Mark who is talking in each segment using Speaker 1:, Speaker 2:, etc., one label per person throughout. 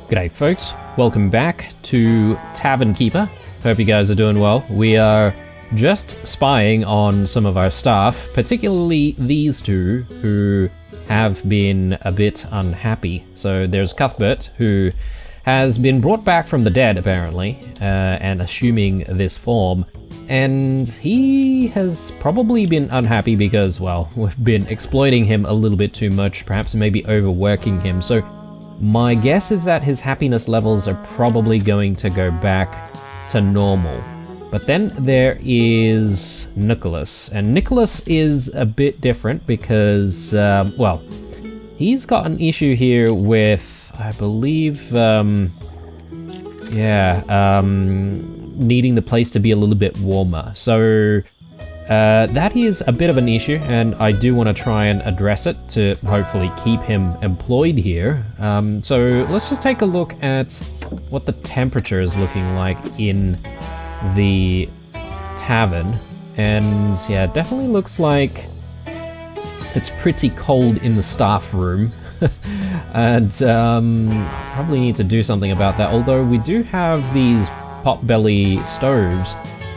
Speaker 1: G'day folks, welcome back to Tavern Keeper. Hope you guys are doing well. We are just spying on some of our staff, particularly these two who have been a bit unhappy. So there's Cuthbert, who has been brought back from the dead apparently, and assuming this form. And he has probably been unhappy because, well, we've been exploiting him a little bit too much, perhaps maybe overworking him. So my guess is that his happiness levels are probably going to go back to normal. But then there is Nicholas, and Nicholas is a bit different because, well, he's got an issue here with, I believe, needing the place to be a little bit warmer. So that is a bit of an issue, and I do want to try and address it to hopefully keep him employed here. So let's just take a look at what the temperature is looking like in the tavern. And yeah, it definitely looks like it's pretty cold in the staff room. And probably need to do something about that, although we do have these potbelly stoves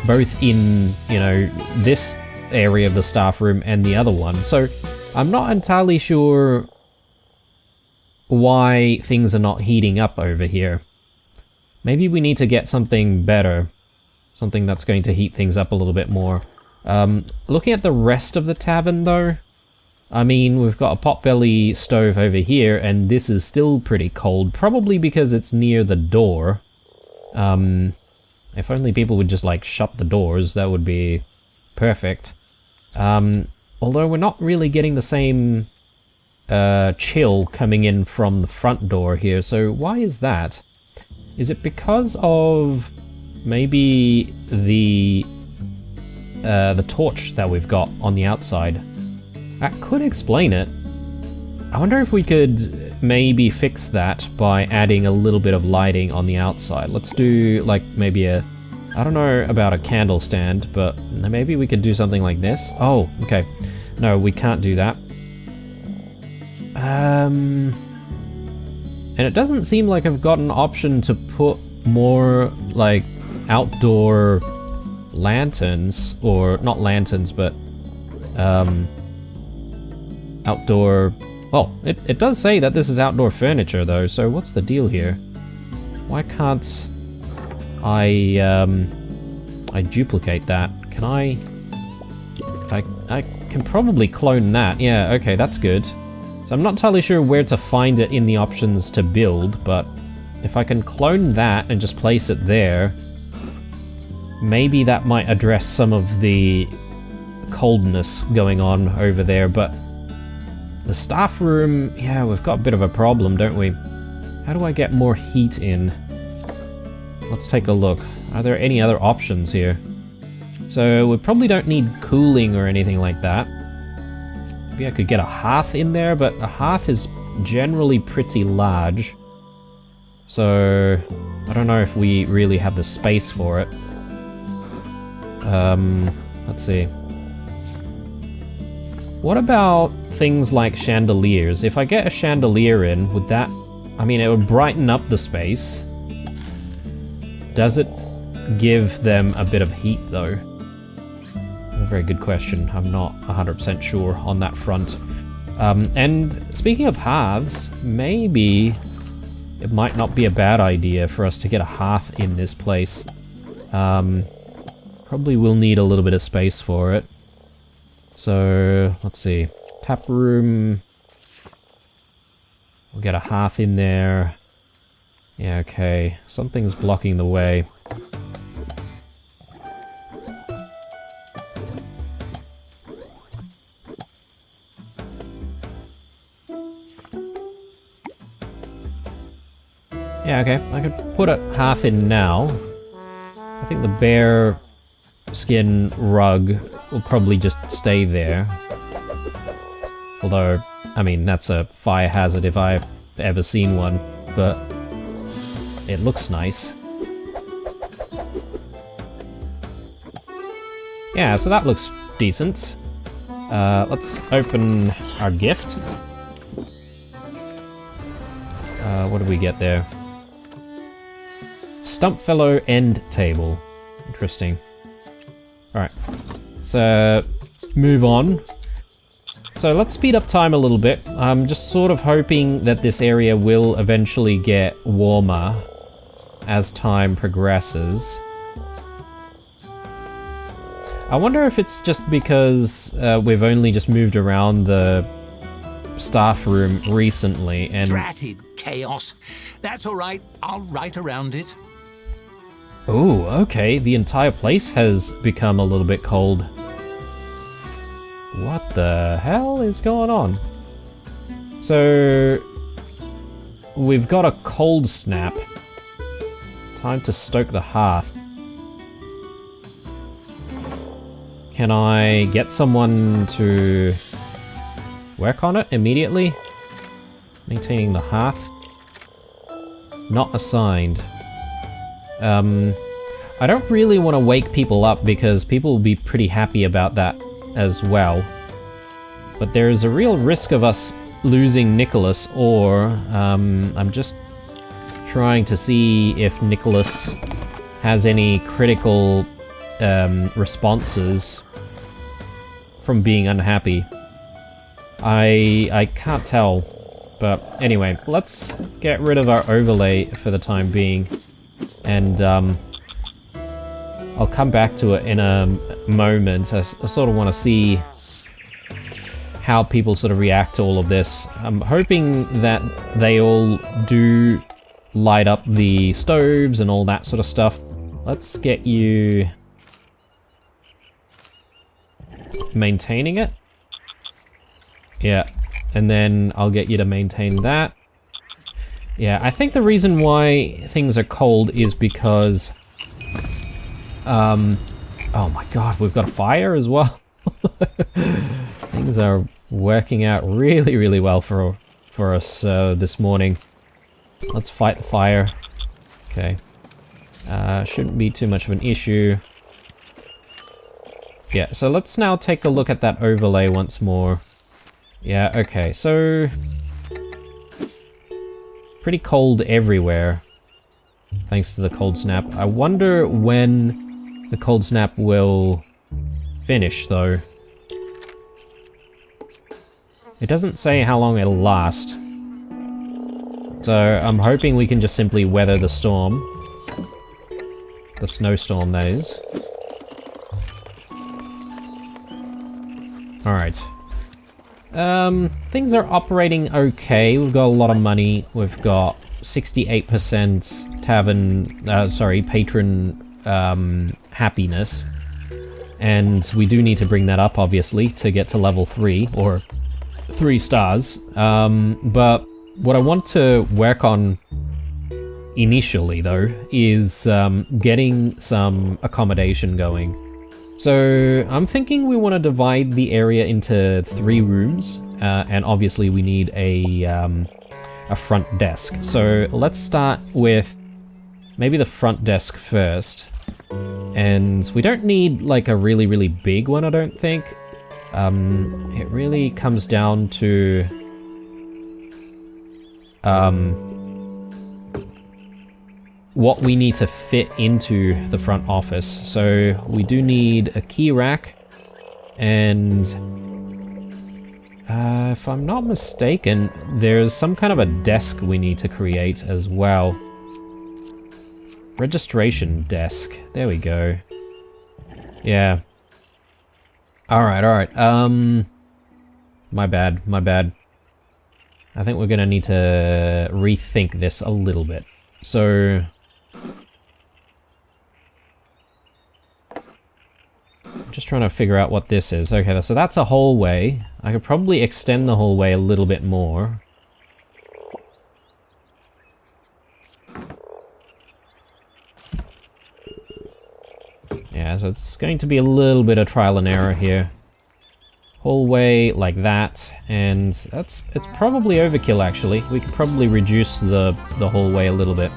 Speaker 1: both in, you know, this area of the staff room and the other one. So I'm not entirely sure why things are not heating up over here. Maybe we need to get something better, something that's going to heat things up a little bit more. Looking at the rest of the tavern though, I mean, we've got a potbelly stove over here, and this is still pretty cold, probably because it's near the door. If only people would just, like, shut the doors, that would be perfect. Although we're not really getting the same chill coming in from the front door here, so why is that? Is it because of maybe the torch that we've got on the outside? That could explain it. I wonder if we could maybe fix that by adding a little bit of lighting on the outside. Let's do like maybe I don't know about a candle stand, but maybe we could do something like this. Oh, okay. No, we can't do that. And it doesn't seem like I've got an option to put more like outdoor lanterns, or not lanterns, but outdoor. Well, it does say that this is outdoor furniture though, so what's the deal here? Why can't I duplicate that? Can I can probably clone that. Yeah, okay, that's good. So I'm not entirely sure where to find it in the options to build, but if I can clone that and just place it there, maybe that might address some of the coldness going on over there. But the staff room, yeah, we've got a bit of a problem, don't we? How do I get more heat in? Let's take a look. Are there any other options here? So we probably don't need cooling or anything like that. Maybe I could get a hearth in there, but a hearth is generally pretty large. So I don't know if we really have the space for it. Let's see. What about things like chandeliers? If I get a chandelier in, would that... I mean, it would brighten up the space. Does it give them a bit of heat, though? A very good question. I'm not 100% sure on that front. And speaking of hearths, maybe it might not be a bad idea for us to get a hearth in this place. Probably will need a little bit of space for it. So, let's see. Tap room. We'll get a hearth in there. Yeah, okay. Something's blocking the way. Yeah, okay. I could put a hearth in now. I think the bear skin rug will probably just stay there. Although, I mean, that's a fire hazard if I've ever seen one, but it looks nice. Yeah, so that looks decent. Let's open our gift. What did we get there? Stumpfellow end table. Interesting. Alright. Let's move on. So let's speed up time a little bit. I'm just sort of hoping that this area will eventually get warmer as time progresses. I wonder if it's just because we've only just moved around the staff room recently and...
Speaker 2: Dratted chaos. That's alright, I'll write around it.
Speaker 1: Oh, okay, the entire place has become a little bit cold. What the hell is going on? So... we've got a cold snap. Time to stoke the hearth. Can I get someone to work on it immediately? Maintaining the hearth. Not assigned. I don't really want to wake people up because people will be pretty happy about that as well. But there is a real risk of us losing Nicholas, or I'm just trying to see if Nicholas has any critical responses from being unhappy. I can't tell, but anyway, let's get rid of our overlay for the time being, and I'll come back to it in a moment. I sort of want to see how people sort of react to all of this. I'm hoping that they all do light up the stoves and all that sort of stuff. Let's get you maintaining it. Yeah, and then I'll get you to maintain that. Yeah, I think the reason why things are cold is because... oh my god, we've got a fire as well. Things are working out really, really well for us this morning. Let's fight the fire. Okay. Shouldn't be too much of an issue. Yeah, so let's now take a look at that overlay once more. Yeah, okay, so... pretty cold everywhere, thanks to the cold snap. I wonder when the cold snap will finish, though. It doesn't say how long it'll last. So I'm hoping we can just simply weather the storm. The snowstorm, that is. Alright. Things are operating okay. We've got a lot of money. We've got 68% patron happiness. And we do need to bring that up, obviously, to get to level 3, or 3 stars. But what I want to work on initially, though, is getting some accommodation going. So I'm thinking we want to divide the area into 3 rooms, and obviously we need a front desk. So let's start with maybe the front desk first. And we don't need like a really, really big one, I don't think. It really comes down to what we need to fit into the front office. So we do need a key rack, and if I'm not mistaken, there's some kind of a desk we need to create as well. Registration desk. There we go. Yeah. Alright. My bad. I think we're gonna need to rethink this a little bit. So... I'm just trying to figure out what this is. Okay, so that's a hallway. I could probably extend the hallway a little bit more. Yeah, so it's going to be a little bit of trial and error here. Hallway like that, and it's probably overkill actually. We could probably reduce the hallway a little bit.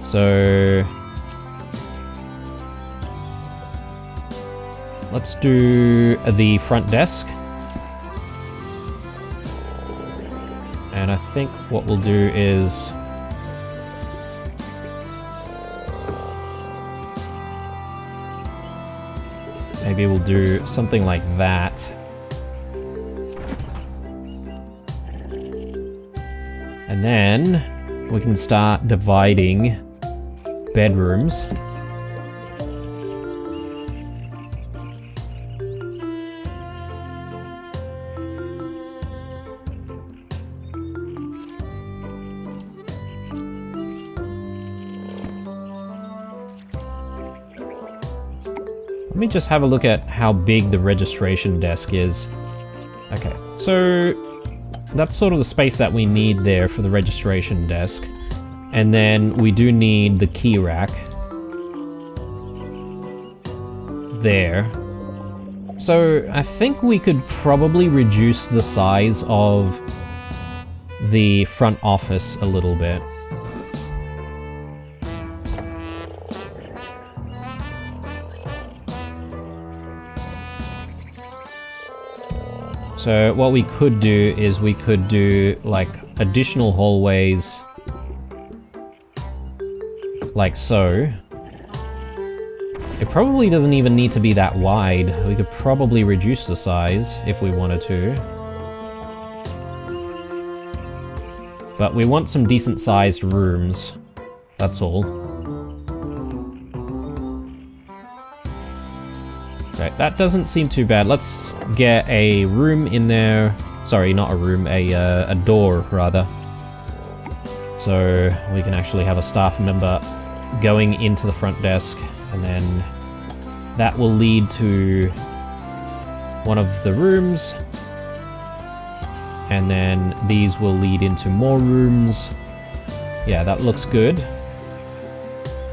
Speaker 1: So let's do the front desk. And I think what we'll do is Maybe we'll do something like that. And then we can start dividing bedrooms. Let me just have a look at how big the registration desk is. Okay, so that's sort of the space that we need there for the registration desk. And then we do need the key rack. There. So I think we could probably reduce the size of the front office a little bit. So what we could do is we could do like additional hallways like so. It probably doesn't even need to be that wide. We could probably reduce the size if we wanted to. But we want some decent sized rooms. That's all. Right, that doesn't seem too bad. Let's get a room in there. Sorry, not a room, a door, rather. So we can actually have a staff member going into the front desk, and then that will lead to one of the rooms. And then these will lead into more rooms. Yeah, that looks good.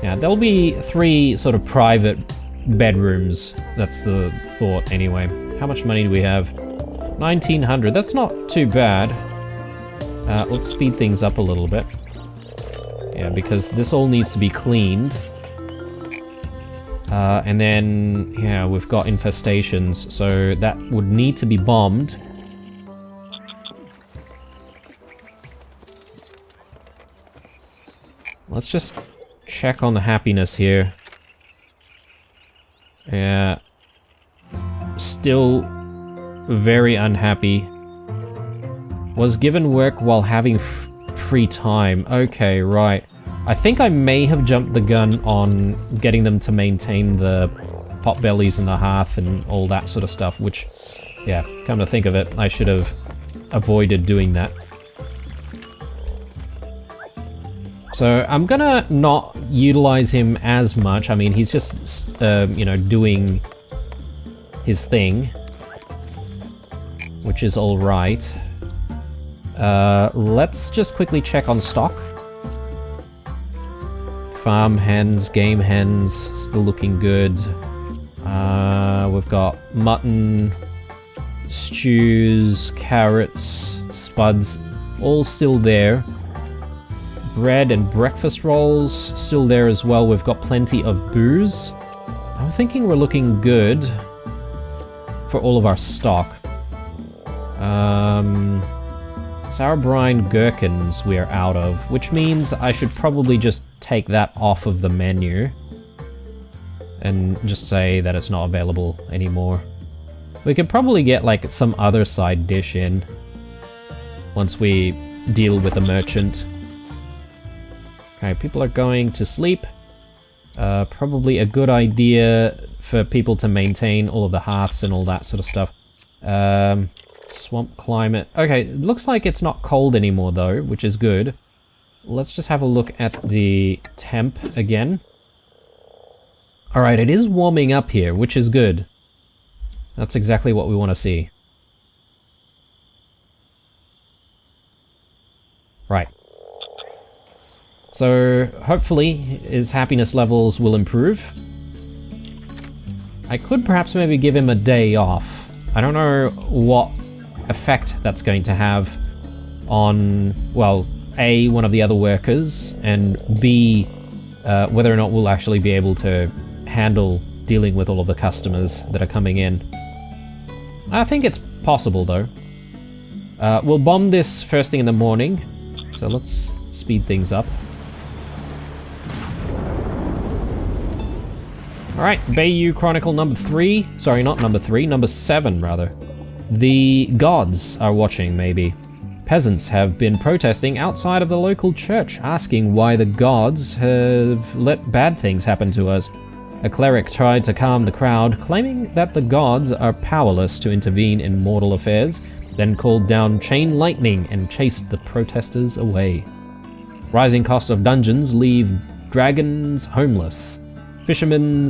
Speaker 1: Yeah, there'll be 3 sort of private bedrooms. That's the thought anyway. How much money do we have? 1900. That's not too bad. Let's speed things up a little bit. Yeah, because this all needs to be cleaned. And then, yeah, we've got infestations, so that would need to be bombed. Let's just check on the happiness here. Yeah. Still very unhappy. Was given work while having free time. Okay, right. I think I may have jumped the gun on getting them to maintain the pot bellies and the hearth and all that sort of stuff, which, yeah, come to think of it, I should have avoided doing that. So I'm gonna not utilize him as much. I mean, he's just, you know, doing his thing, which is all right. Let's just quickly check on stock. Farm hens, game hens, still looking good. We've got mutton, stews, carrots, spuds, all still there. Bread and breakfast rolls, still there as well. We've got plenty of booze. I'm thinking we're looking good for all of our stock. Sour brine gherkins we are out of, which means I should probably just take that off of the menu and just say that it's not available anymore. We could probably get like some other side dish in once we deal with the merchant. Okay, people are going to sleep. Probably a good idea for people to maintain all of the hearths and all that sort of stuff. Swamp climate. Okay, it looks like it's not cold anymore though, which is good. Let's just have a look at the temp again. Alright, it is warming up here, which is good. That's exactly what we want to see. Right. So, hopefully, his happiness levels will improve. I could perhaps maybe give him a day off. I don't know what effect that's going to have on, well, A, one of the other workers, and B, whether or not we'll actually be able to handle dealing with all of the customers that are coming in. I think it's possible, though. We'll bomb this first thing in the morning, so let's speed things up. Alright, Bayou Chronicle number 3. Sorry, not number 3, number 7 rather. The gods are watching, maybe. Peasants have been protesting outside of the local church, asking why the gods have let bad things happen to us. A cleric tried to calm the crowd, claiming that the gods are powerless to intervene in mortal affairs, then called down chain lightning and chased the protesters away. Rising cost of dungeons leave dragons homeless. Fishermen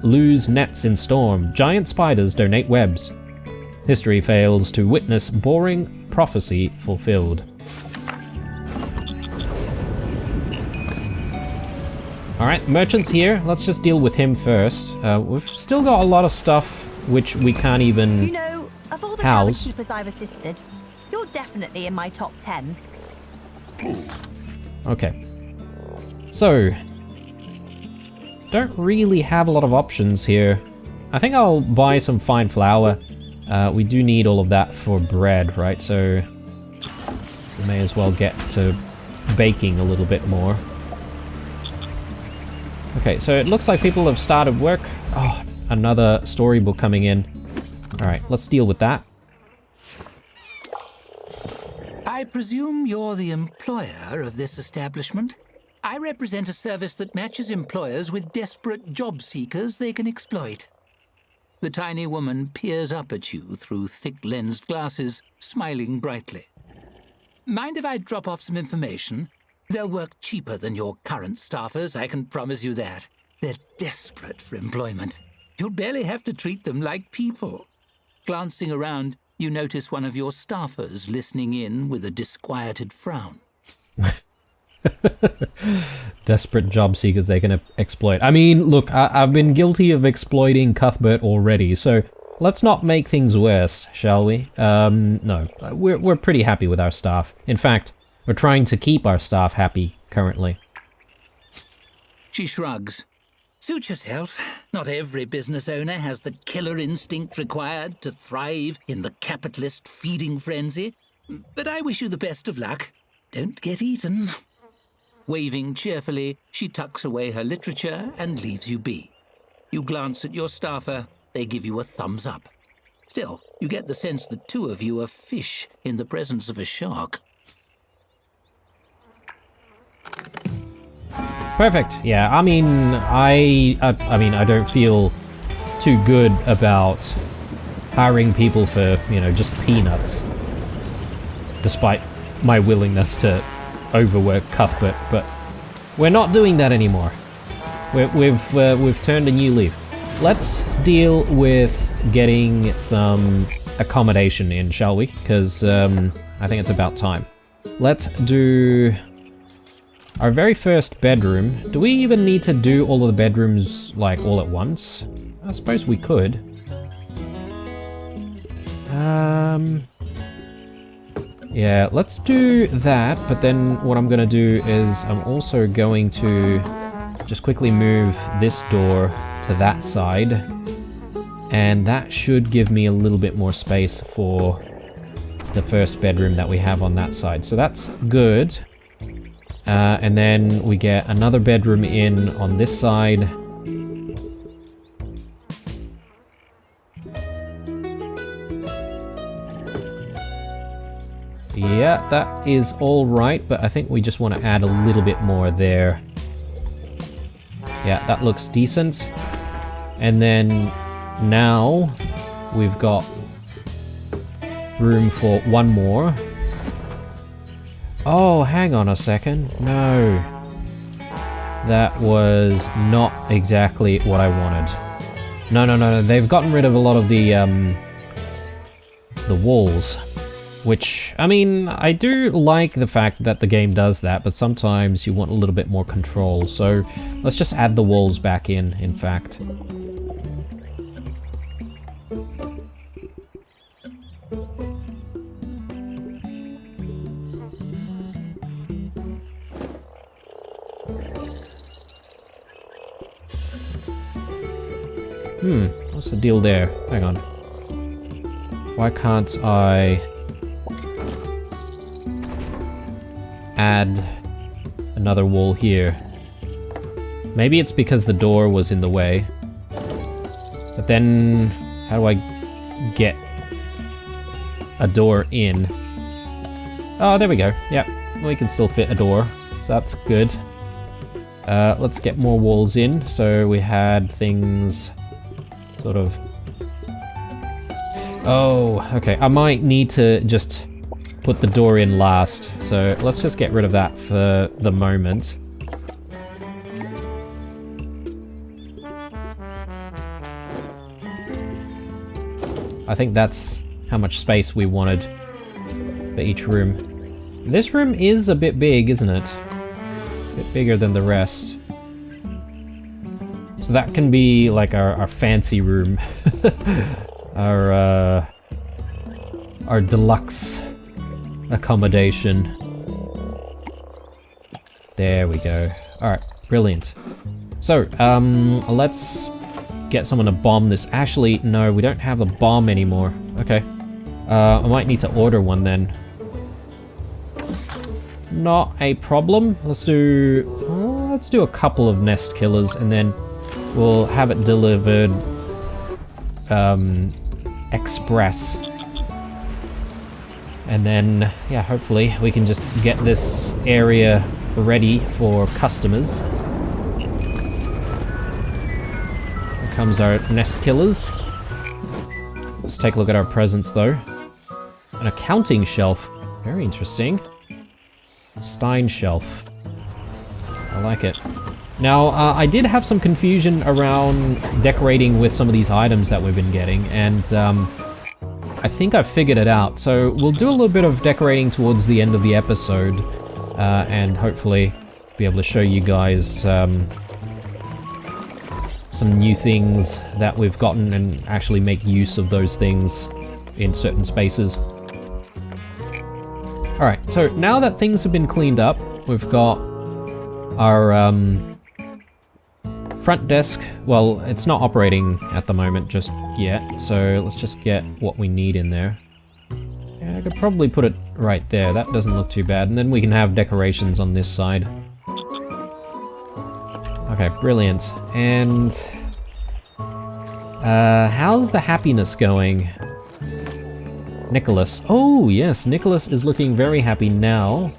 Speaker 1: lose nets in storm. Giant spiders donate webs. History fails to witness boring prophecy fulfilled. Alright, merchant's here. Let's just deal with him first. We've still got a lot of stuff which we can't even
Speaker 3: You know, of all the
Speaker 1: house.
Speaker 3: tavern keepers I've assisted, you're definitely in my top 10.
Speaker 1: Okay. So, don't really have a lot of options here. I think I'll buy some fine flour. We do need all of that for bread, right? So, we may as well get to baking a little bit more. Okay, so it looks like people have started work. Oh, another storybook coming in. Alright, let's deal with that.
Speaker 2: I presume you're the employer of this establishment? I represent a service that matches employers with desperate job seekers they can exploit. The tiny woman peers up at you through thick-lensed glasses, smiling brightly. Mind if I drop off some information? They'll work cheaper than your current staffers, I can promise you that. They're desperate for employment. You'll barely have to treat them like people. Glancing around, you notice one of your staffers listening in with a disquieted frown.
Speaker 1: Desperate job seekers they can exploit. I mean, look, I've been guilty of exploiting Cuthbert already, so let's not make things worse, shall we? No, we're pretty happy with our staff. In fact, we're trying to keep our staff happy currently.
Speaker 2: She shrugs. Suit yourself. Not every business owner has the killer instinct required to thrive in the capitalist feeding frenzy. But I wish you the best of luck. Don't get eaten. Waving cheerfully, she tucks away her literature and leaves you be. You glance at your staffer. They give you a thumbs up. Still, you get the sense the two of you are fish in the presence of a shark.
Speaker 1: Perfect. Yeah, I mean, I don't feel too good about hiring people for, just peanuts. Despite my willingness to overwork Cuthbert, but we're not doing that anymore. We've turned a new leaf. Let's deal with getting some accommodation in, shall we? Because I think it's about time. Let's do our very first bedroom. Do we even need to do all of the bedrooms, like, all at once? I suppose we could. Yeah, let's do that, but then what I'm gonna do is I'm also going to just quickly move this door to that side, and that should give me a little bit more space for the first bedroom that we have on that side. So that's good. And then we get another bedroom in on this side. Yeah, that is all right, but I think we just want to add a little bit more there. Yeah, that looks decent. And then now we've got room for one more. Oh, hang on a second. No. That was not exactly what I wanted. No. They've gotten rid of a lot of the walls. Which, I mean, I do like the fact that the game does that, but sometimes you want a little bit more control. So let's just add the walls back in fact. What's the deal there? Hang on. Why can't I add another wall here? Maybe it's because the door was in the way. then how do I get a door in? Oh, there we go. Yep, we can still fit a door, so that's good. Let's get more walls in. So we had things sort of... Oh, okay. I might need to just put the door in last. So let's just get rid of that for the moment. I think that's how much space we wanted for each room. This room is a bit big, isn't it? A bit bigger than the rest. So that can be like our fancy room. our deluxe accommodation. There we go. Alright, brilliant. So, let's get someone to bomb this. Actually, no, we don't have a bomb anymore. Okay. I might need to order one then. Not a problem. Let's do a couple of nest killers and then we'll have it delivered express. And then, yeah, hopefully we can just get this area ready for customers. Here comes our nest killers. Let's take a look at our presents though. An accounting shelf. Very interesting. Stein shelf. I like it. Now, I did have some confusion around decorating with some of these items that we've been getting, and I think I've figured it out. So we'll do a little bit of decorating towards the end of the episode, and hopefully be able to show you guys some new things that we've gotten and actually make use of those things in certain spaces. Alright, so now that things have been cleaned up, we've got our front desk. Well, it's not operating at the moment just yet, so let's just get what we need in there. Yeah, I could probably put it right there. That doesn't look too bad. And then we can have decorations on this side. Okay, brilliant. And how's the happiness going? Nicholas. Oh, yes, Nicholas is looking very happy now.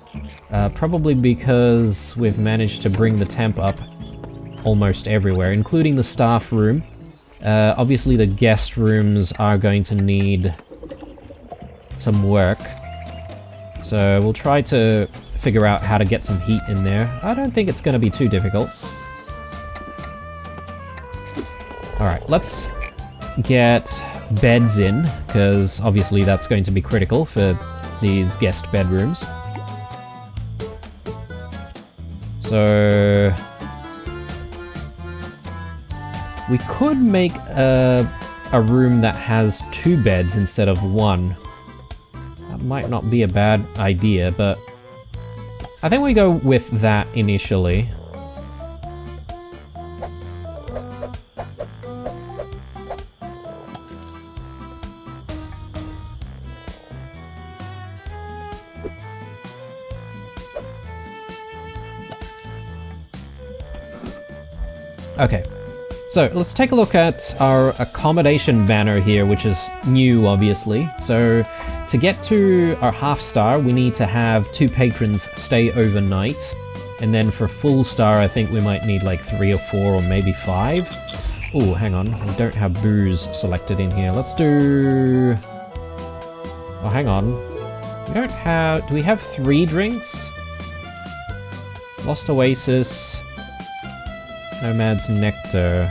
Speaker 1: Probably because we've managed to bring the temp up almost everywhere, including the staff room. Obviously the guest rooms are going to need some work. So we'll try to figure out how to get some heat in there. I don't think it's going to be too difficult. Alright, let's get beds in, because obviously that's going to be critical for these guest bedrooms. So we could make a room that has 2 beds instead of 1. That might not be a bad idea, but I think we go with that initially. Okay, so let's take a look at our accommodation banner here, which is new, obviously. So to get to our half star, we need to have 2 patrons stay overnight. And then for full star, I think we might need like 3 or 4 or maybe 5. Oh, hang on, we don't have booze selected in here. Let's do... Oh, hang on. We don't have... Do we have 3 drinks? Lost Oasis... Nomad's Nectar.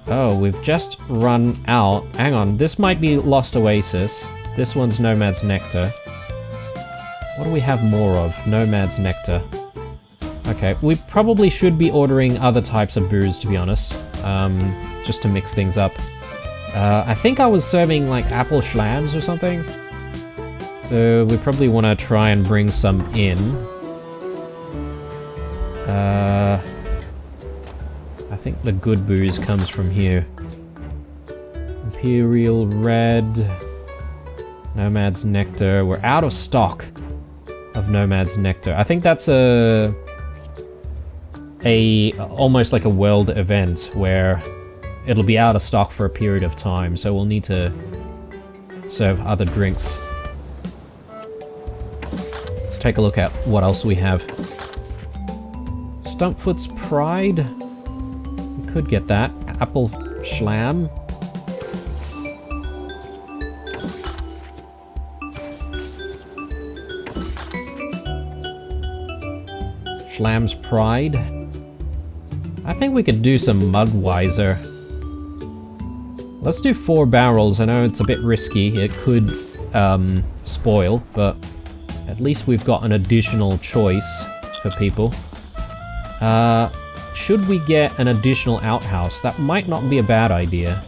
Speaker 1: Oh, we've just run out. Hang on, this might be Lost Oasis. This one's Nomad's Nectar. What do we have more of? Nomad's Nectar. Okay, we probably should be ordering other types of booze, to be honest. Just to mix things up. I think I was serving like apple schlams or something. So we probably want to try and bring some in. I think the good booze comes from here. Imperial Red, Nomad's Nectar. We're out of stock of Nomad's Nectar. I think that's a almost like a world event where it'll be out of stock for a period of time, so we'll need to serve other drinks. Let's take a look at what else we have. Stumpfoot's Pride. We could get that. Apple Schlam. Schlam's Pride. I think we could do some Mudweiser. Let's do 4 barrels. I know it's a bit risky. It could spoil, but at least we've got an additional choice for people. Should we get an additional outhouse? That might not be a bad idea.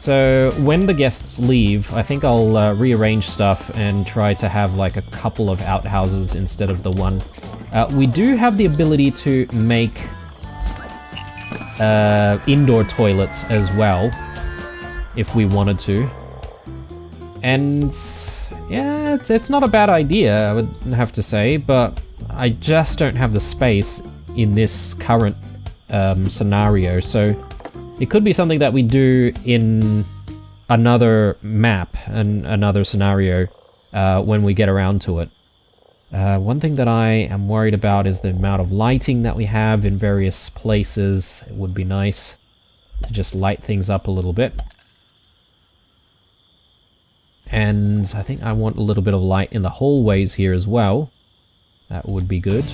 Speaker 1: So when the guests leave, I think I'll rearrange stuff and try to have like a couple of outhouses instead of the one. We do have the ability to make indoor toilets as well, if we wanted to. And yeah, it's not a bad idea, I would have to say, but I just don't have the space in this current scenario, so it could be something that we do in another map and another scenario when we get around to it. One thing that I am worried about is the amount of lighting that we have in various places. It would be nice to just light things up a little bit. And I think I want a little bit of light in the hallways here as well. That would be good.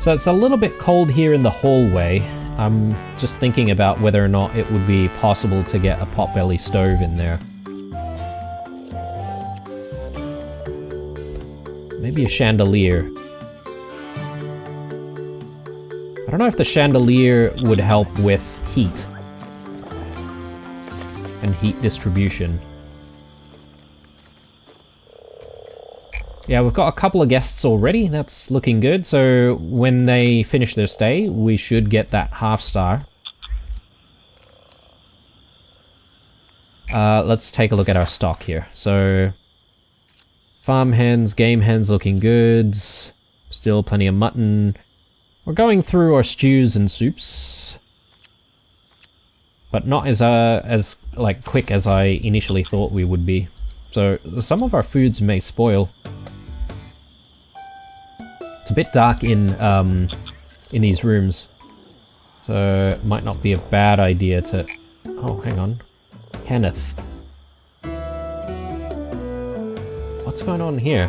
Speaker 1: So it's a little bit cold here in the hallway. I'm just thinking about whether or not it would be possible to get a potbelly stove in there. Maybe a chandelier. I don't know if the chandelier would help with heat and heat distribution. Yeah, we've got a couple of guests already. That's looking good. So when they finish their stay, we should get that half star. Let's take a look at our stock here. So farm hens, game hens looking good. Still plenty of mutton. We're going through our stews and soups, but not as like quick as I initially thought we would be. So some of our foods may spoil. It's a bit dark in these rooms, so it might not be a bad idea to... Oh, hang on. Kenneth. What's going on here?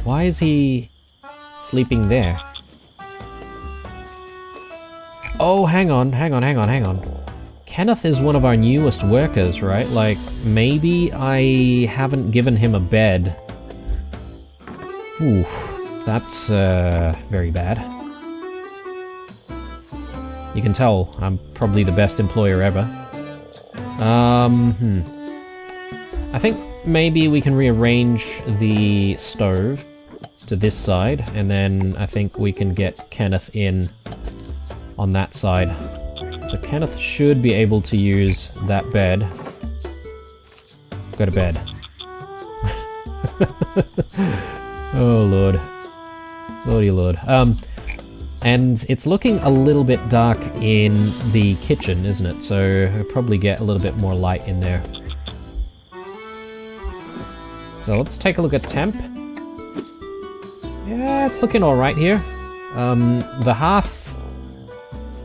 Speaker 1: Why is he sleeping there? Oh, hang on. Kenneth is one of our newest workers, right? Like, maybe I haven't given him a bed. Ooh, that's very bad. You can tell I'm probably the best employer ever. I think maybe we can rearrange the stove to this side, and then I think we can get Kenneth in on that side. So Kenneth should be able to use that bed. Go to bed. Oh lord. Lordy lord. And it's looking a little bit dark in the kitchen, isn't it? So I'll probably get a little bit more light in there. So let's take a look at temp. Yeah, it's looking alright here. The hearth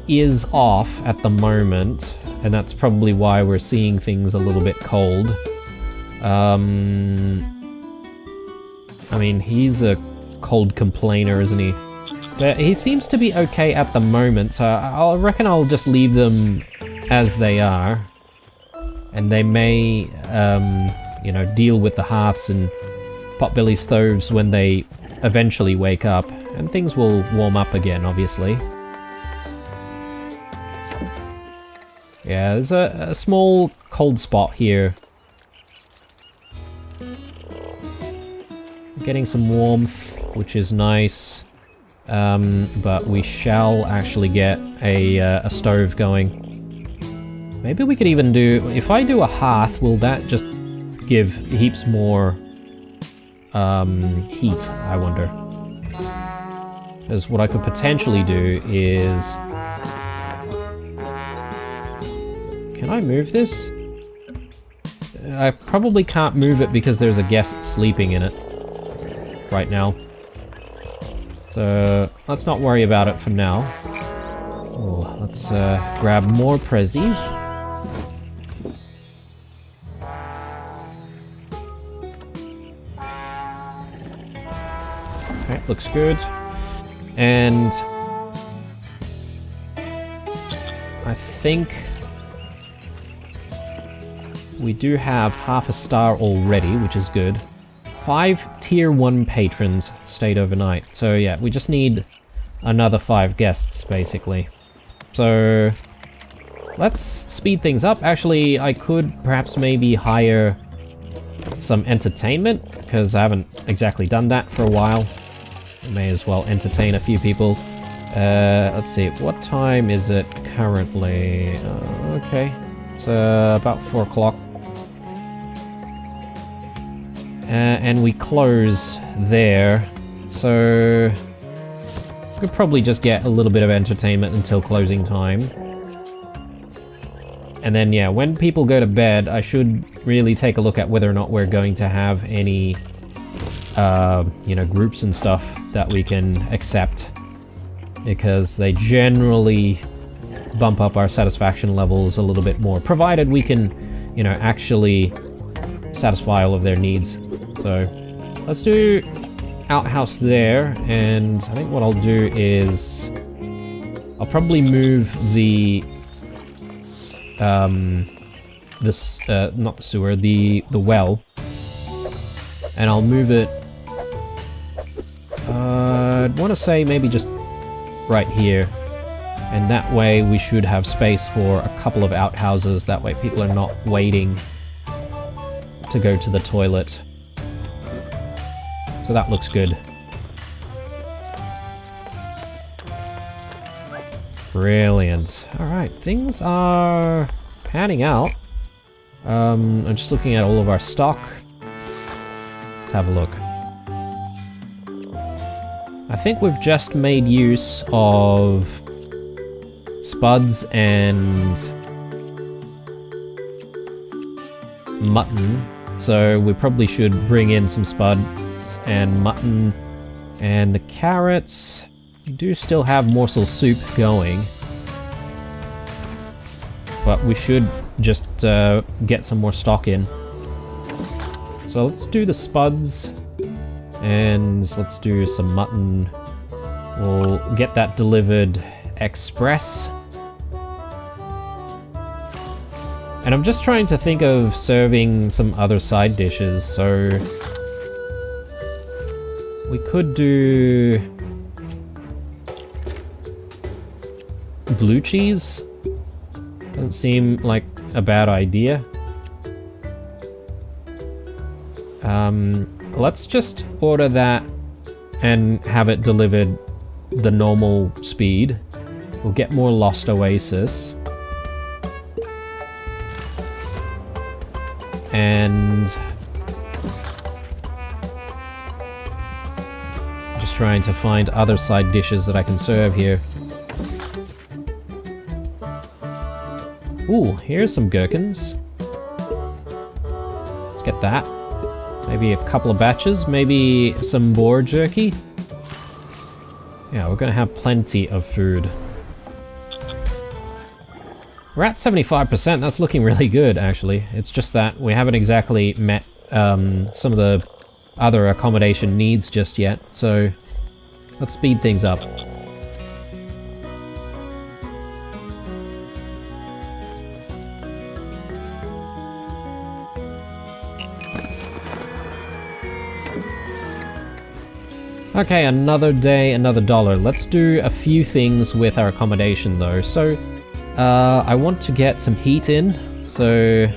Speaker 1: is off at the moment, and that's probably why we're seeing things a little bit cold. I mean, he's a cold complainer, isn't he? But he seems to be okay at the moment, so I reckon I'll just leave them as they are. And they may, you know, deal with the hearths and potbelly stoves when they eventually wake up. And things will warm up again, obviously. Yeah, there's a small cold spot here. Getting some warmth, which is nice. But we shall actually get a stove going. Maybe we could even do... If I do a hearth, will that just give heaps more heat, I wonder? Because what I could potentially do is... Can I move this? I probably can't move it because there's a guest sleeping in it right now. So let's not worry about it for now. Oh, let's grab more prezzies. Okay, looks good. And I think we do have half a star already, which is good. 5 tier 1 patrons stayed overnight. So yeah, we just need another 5 guests, basically. So let's speed things up. Actually, I could perhaps maybe hire some entertainment, because I haven't exactly done that for a while. I may as well entertain a few people. Let's see, what time is it currently? Okay, it's about 4 o'clock. And we close there, so we could probably just get a little bit of entertainment until closing time. And then, yeah, when people go to bed, I should really take a look at whether or not we're going to have any, you know, groups and stuff that we can accept, because they generally bump up our satisfaction levels a little bit more, provided we can, you know, actually satisfy all of their needs. So let's do outhouse there, and I think what I'll do is I'll probably move the this not the sewer, the well, and I'll move it. I'd want to say maybe just right here, and that way we should have space for a couple of outhouses. That way people are not waiting to go to the toilet. So that looks good. Brilliant. Alright, things are panning out. I'm just looking at all of our stock. Let's have a look. I think we've just made use of spuds and mutton. So we probably should bring in some spuds and mutton, and the carrots. We do still have morsel soup going, but we should just get some more stock in. So let's do the spuds, and let's do some mutton. We'll get that delivered express. And I'm just trying to think of serving some other side dishes, so we could do blue cheese. Doesn't seem like a bad idea. Let's just order that and have it delivered the normal speed. We'll get more Lost Oasis. And just trying to find other side dishes that I can serve here. Ooh, here's some gherkins. Let's get that. Maybe a couple of batches, maybe some boar jerky. Yeah, we're gonna have plenty of food. We're at 75%, that's looking really good, actually. It's just that we haven't exactly met some of the other accommodation needs just yet, so let's speed things up. Okay, another day, another dollar. Let's do a few things with our accommodation though. So, I want to get some heat in, so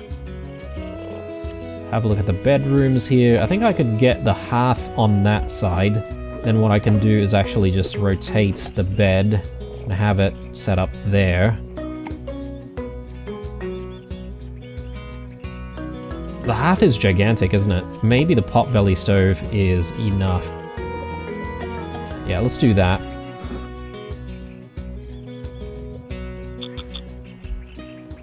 Speaker 1: have a look at the bedrooms here. I think I could get the hearth on that side. Then what I can do is actually just rotate the bed and have it set up there. The hearth is gigantic, isn't it? Maybe the potbelly stove is enough. Yeah, let's do that.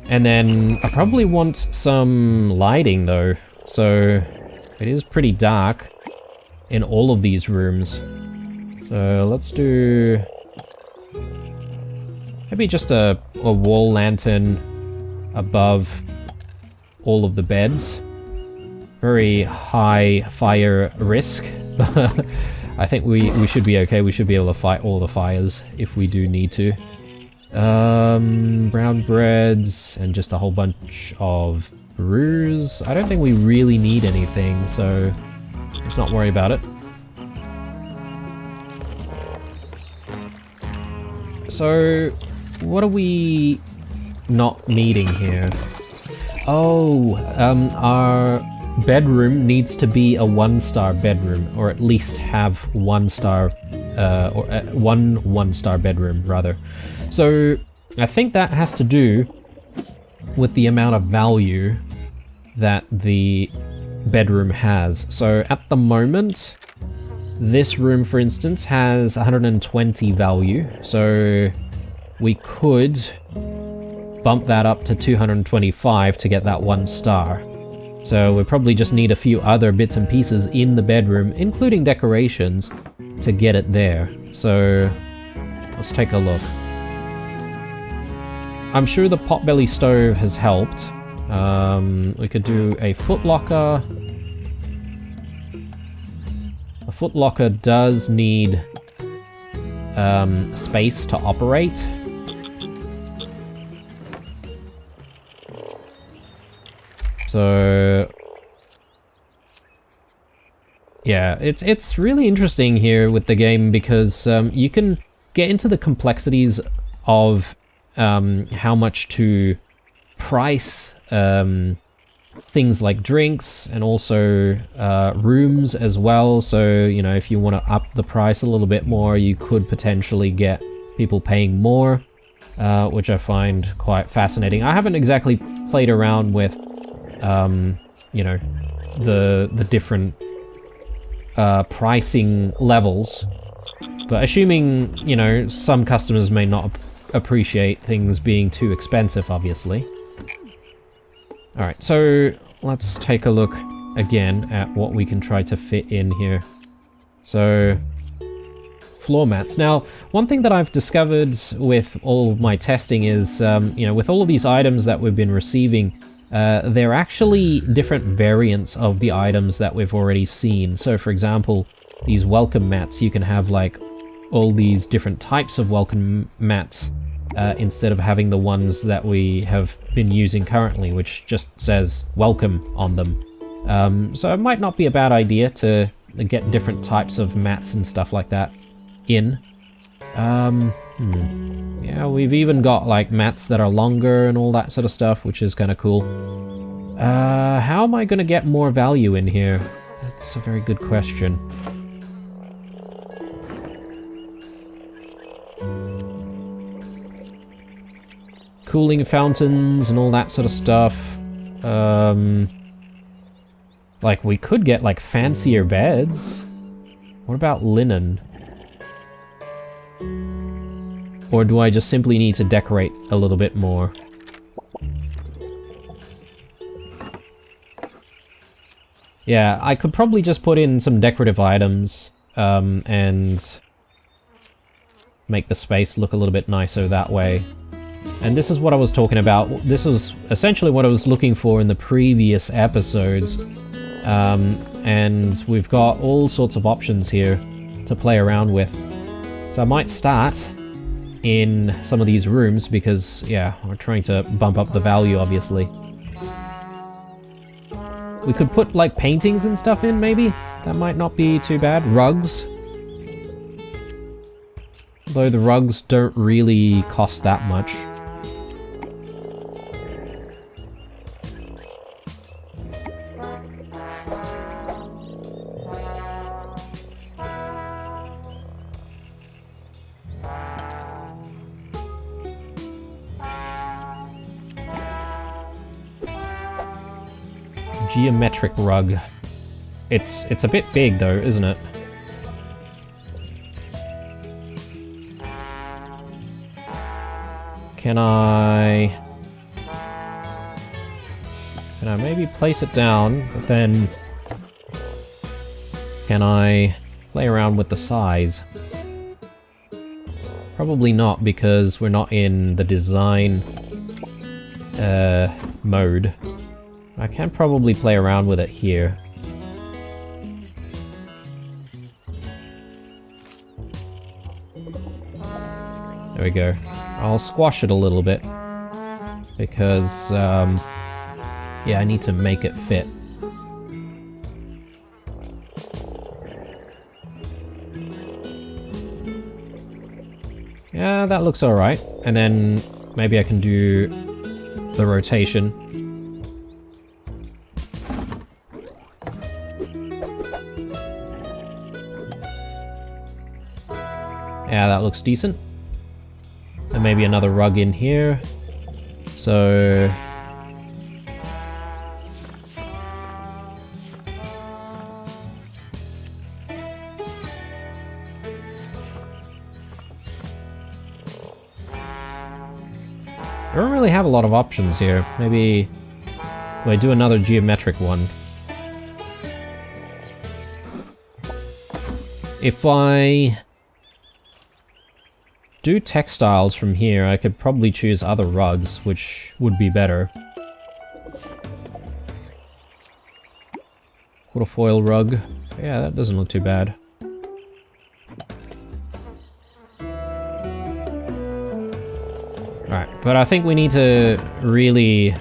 Speaker 1: And then I probably want some lighting though. So it is pretty dark in all of these rooms. So let's do maybe just a wall lantern above all of the beds. Very high fire risk. I think we should be okay. We should be able to fight all the fires if we do need to. Brown breads and just a whole bunch of brews. I don't think we really need anything, so let's not worry about it. So, what are we not needing here? Oh, our bedroom needs to be a 1-star bedroom, or at least have 1-star, or one 1-star bedroom, rather. So, I think that has to do with the amount of value that the bedroom has. So, at the moment, this room, for instance, has 120 value, so we could bump that up to 225 to get that 1-star. So we probably just need a few other bits and pieces in the bedroom, including decorations, to get it there. So let's take a look. I'm sure the potbelly stove has helped. We could do a footlocker. A footlocker does need space to operate. So yeah, it's really interesting here with the game because you can get into the complexities of how much to price things like drinks and also rooms as well. So, you know, if you want to up the price a little bit more, you could potentially get people paying more, which I find quite fascinating. I haven't exactly played around with, you know, the different pricing levels, but assuming, you know, some customers may not appreciate things being too expensive, obviously. Alright, so let's take a look again at what we can try to fit in here. So, floor mats. Now, one thing that I've discovered with all of my testing is, you know, with all of these items that we've been receiving, they're actually different variants of the items that we've already seen. So, for example, these welcome mats, you can have like all these different types of welcome mats instead of having the ones that we have been using currently, which just says welcome on them. So it might not be a bad idea to get different types of mats and stuff like that in. Yeah, we've even got like mats that are longer and all that sort of stuff, which is kind of cool. How am I going to get more value in here? That's a very good question. Cooling fountains and all that sort of stuff. Like, we could get like fancier beds. What about linen? Or do I just simply need to decorate a little bit more? Yeah, I could probably just put in some decorative items and make the space look a little bit nicer that way. And this is what I was talking about. This was essentially what I was looking for in the previous episodes. And we've got all sorts of options here to play around with. So I might start in some of these rooms because, yeah, we're trying to bump up the value, obviously. We could put, like, paintings and stuff in, maybe? That might not be too bad. Rugs. Although the rugs don't really cost that much. geometric rug. It's a bit big though, isn't it? Can I maybe place it down, but then can I play around with the size? Probably not, because we're not in the design mode. I can probably play around with it here. There we go. I'll squash it a little bit because yeah, I need to make it fit. Yeah, that looks alright. And then maybe I can do the rotation. Yeah, that looks decent. And maybe another rug in here. So... I don't really have a lot of options here. Maybe we'll do another geometric one. If I do textiles from here, I could probably choose other rugs, which would be better. Quarter foil rug. Yeah, that doesn't look too bad. Alright, but I think we need to really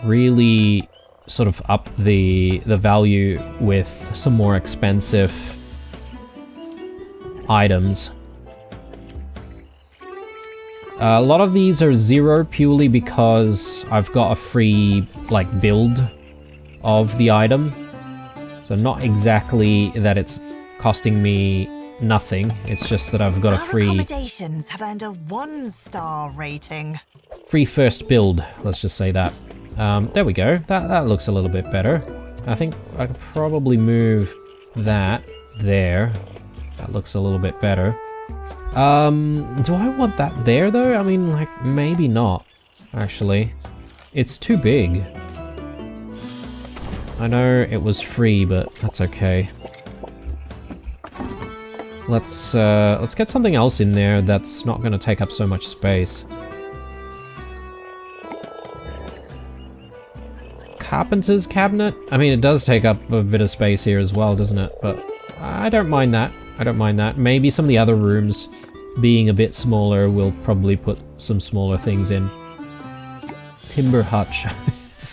Speaker 1: really sort of up the value with some more expensive items. A lot of these are 0 purely because I've got a free like build of the item. So not exactly that it's costing me nothing, it's just that I've got a free...
Speaker 3: Accommodations have earned a 1-star rating.
Speaker 1: Free first build, let's just say that. There we go, that looks a little bit better. I think I could probably move that there. That looks a little bit better. Do I want that there though? I mean, like, maybe not, actually. It's too big. I know it was free, but that's okay. Let's get something else in there that's not going to take up so much space. Carpenter's cabinet? I mean, it does take up a bit of space here as well, doesn't it? But I don't mind that. I don't mind that. Maybe some of the other rooms, being a bit smaller, we'll probably put some smaller things in. Timber hutch.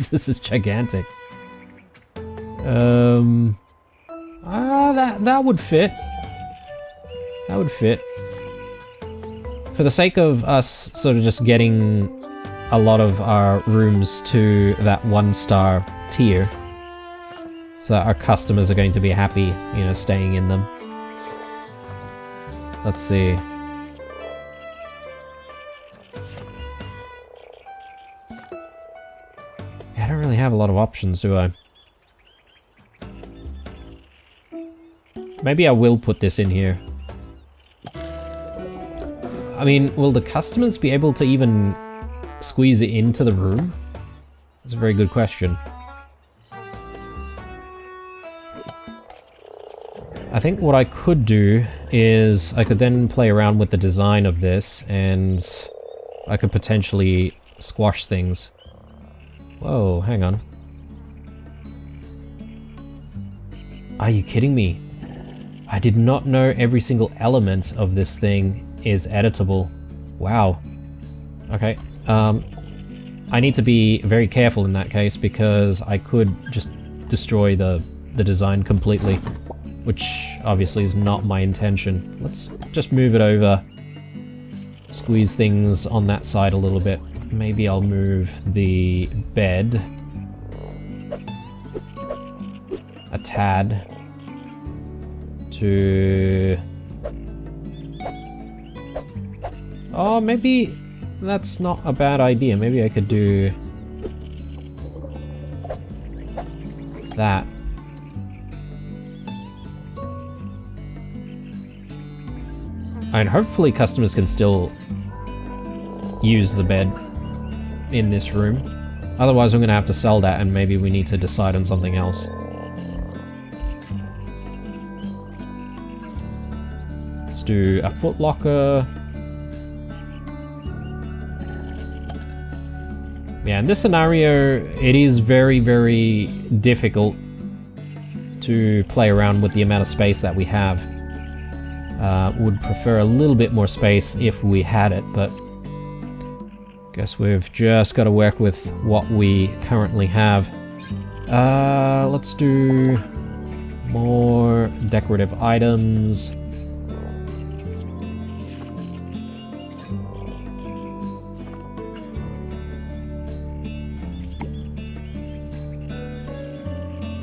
Speaker 1: This is gigantic. That would fit. That would fit. For the sake of us sort of just getting a lot of our rooms to that 1-star tier, so that our customers are going to be happy, you know, staying in them. Let's see. I don't really have a lot of options, do I? Maybe I will put this in here. I mean, will the customers be able to even squeeze it into the room? That's a very good question. I think what I could do is I could then play around with the design of this and I could potentially squash things. Whoa, hang on. Are you kidding me? I did not know every single element of this thing is editable. Wow. Okay. I need to be very careful in that case because I could just destroy the design completely, which obviously is not my intention. Let's just move it over. Squeeze things on that side a little bit. Maybe I'll move the bed a tad to... Oh, maybe that's not a bad idea. Maybe I could do that. And hopefully customers can still use the bed in this room. Otherwise I'm gonna have to sell that and maybe we need to decide on something else. Let's do a footlocker. Yeah, in this scenario, it is very, very difficult to play around with the amount of space that we have. Would prefer a little bit more space if we had it, but guess we've just got to work with what we currently have. Let's do more decorative items.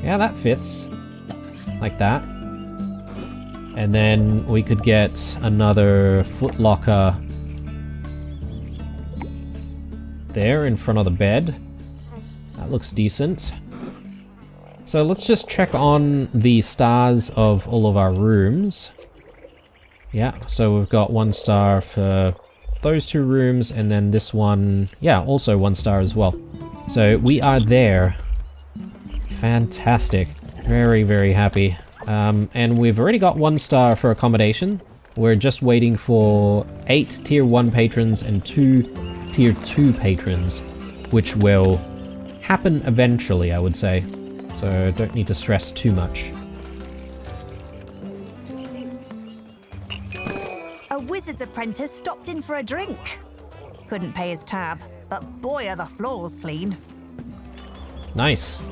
Speaker 1: Yeah, that fits. Like that. And then we could get another footlocker there in front of the bed. That looks decent. So let's just check on the stars of all of our rooms. Yeah, so we've got 1 star for those 2 rooms, and then this one, yeah, also 1 star as well. So we are there. Fantastic. Very, very happy. And we've already got 1 star for accommodation. We're just waiting for 8 tier 1 patrons and 2 tier 2 patrons, which will happen eventually, I would say. So don't need to stress too much.
Speaker 3: A wizard's apprentice stopped in for a drink. Couldn't pay his tab, but boy are the floors clean.
Speaker 1: Nice.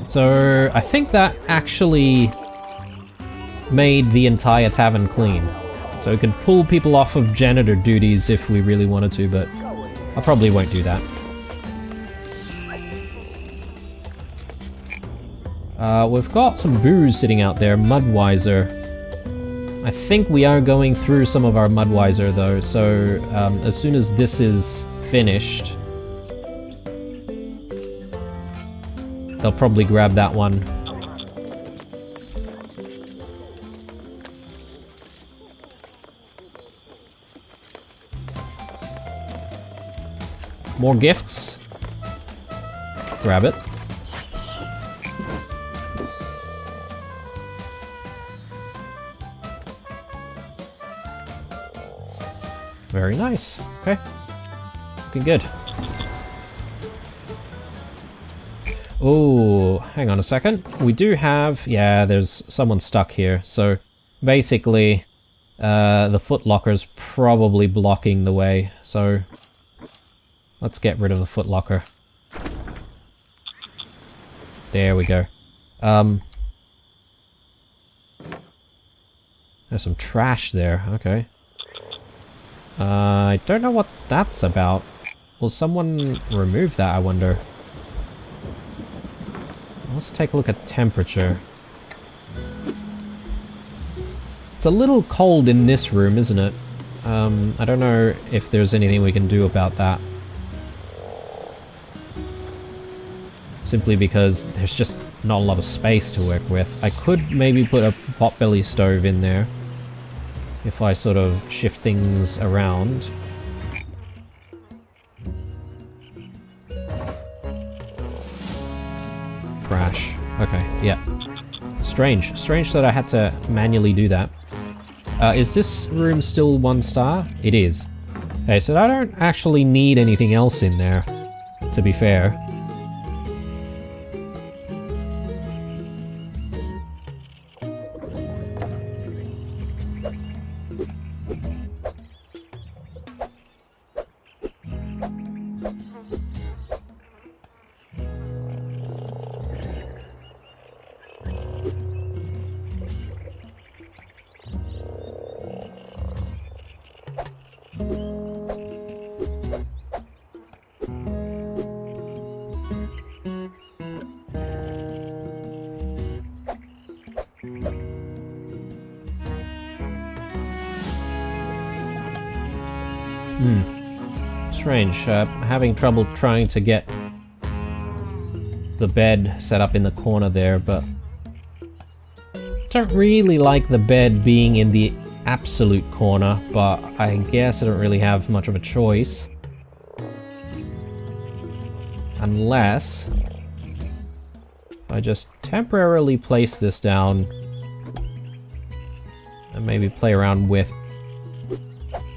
Speaker 1: So I think that actually made the entire tavern clean. So we could pull people off of janitor duties if we really wanted to, but I probably won't do that. We've got some booze sitting out there, Mudweiser. I think we are going through some of our Mudweiser though, so as soon as this is finished, they'll probably grab that one. More gifts. Grab it. Very nice. Okay. Looking good. Oh, hang on a second. We do have... Yeah, there's someone stuck here. So, basically, the footlocker's probably blocking the way. So, let's get rid of the footlocker. There we go. There's some trash there. Okay. I don't know what that's about. Will someone remove that, I wonder? Let's take a look at temperature. It's a little cold in this room, isn't it? I don't know if there's anything we can do about that. Simply because there's just not a lot of space to work with. I could maybe put a potbelly stove in there if I sort of shift things around. Crash. Okay, yeah. Strange. Strange that I had to manually do that. Is this room still 1 star? It is. Okay, so I don't actually need anything else in there, to be fair. strange. Having trouble trying to get the bed set up in the corner there, but don't really like the bed being in the absolute corner, but I guess I don't really have much of a choice. Unless I just temporarily place this down and maybe play around with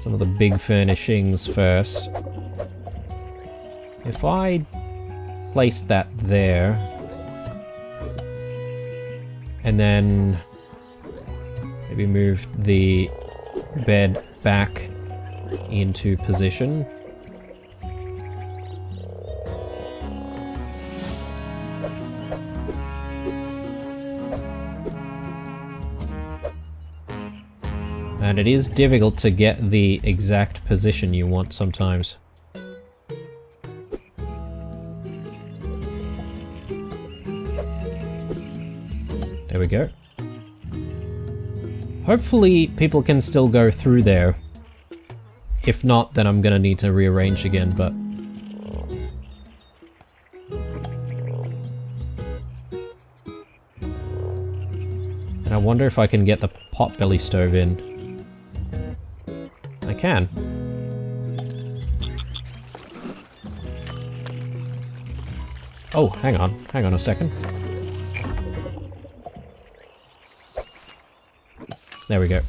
Speaker 1: some of the big furnishings first. If I place that there, and then maybe move the bed back into position. And it is difficult to get the exact position you want sometimes. There we go. Hopefully people can still go through there. If not, then I'm gonna need to rearrange again, but... And I wonder if I can get the potbelly stove in. I can. Oh, hang on a second. There we go.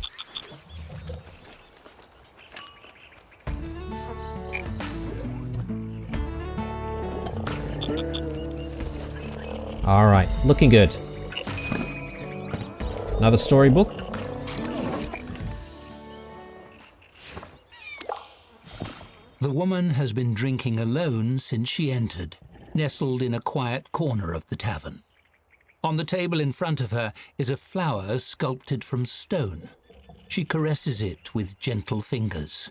Speaker 1: Alright, looking good. Another storybook.
Speaker 2: The woman has been drinking alone since she entered, nestled in a quiet corner of the tavern. On the table in front of her is a flower sculpted from stone. She caresses it with gentle fingers.